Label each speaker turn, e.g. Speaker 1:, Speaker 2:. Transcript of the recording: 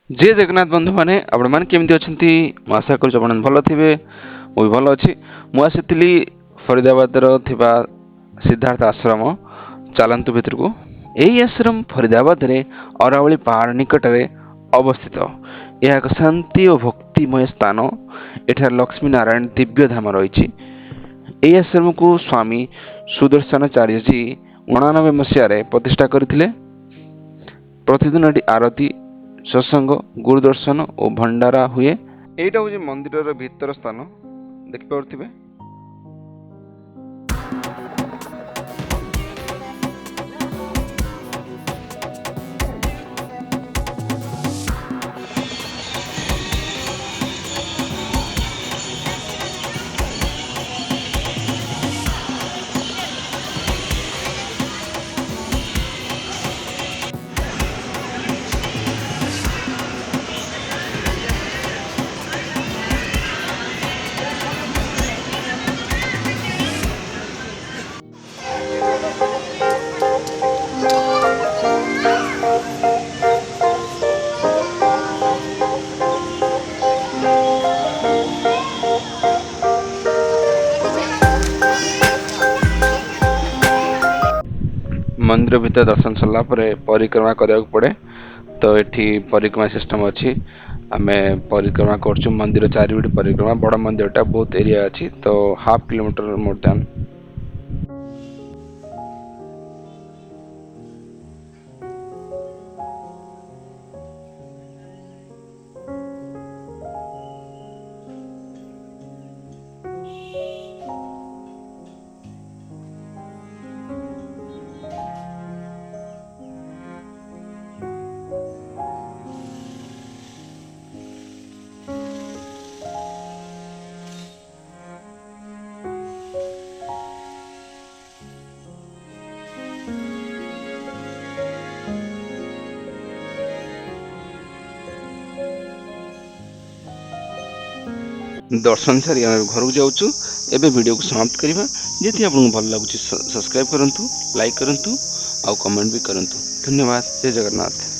Speaker 1: जय जगन्नाथ बंधु मैंने आपण मैंने केमती अच्छा आशा कर भल थे मुझे भल अच्छी मुझे फरीदाबाद सिद्धार्थ आश्रम चलतु भितर को यही आश्रम फरीदाबाद रे अरावली पहाड़ निकट में अवस्थित। यह एक शांति और भक्तिमय स्थान। एठार लक्ष्मी नारायण दिव्य धाम रही। यही आश्रम को स्वामी सुदर्शनाचार्य जी 89 मसीह प्रतिष्ठा करथिले। प्रतिदिन एटी आरती सत्संग गुरुदर्शन और भंडारा हुए। एटा हूँ मंदिर भीतर स्थान देखिपे। मंदिर भीतर दर्शन सरला परिक्रमा करने पड़े। तो ये परिक्रमा सिस्टम अच्छी आम परिक्रमा कर मंदिर चारिपट परिक्रमा। बड़ मंदिरटा बहुत एरिया अच्छी तो हाफ किलोमीटर मोर देन। दर्शन सारी आम घर को जाऊँ। एबे वीडियो को समाप्त करवा। जदि आपको भल लगुच सब्सक्राइब करूँ, लाइक करूँ, आउ कमेंट भी करूँ। धन्यवाद। जय जगन्नाथ।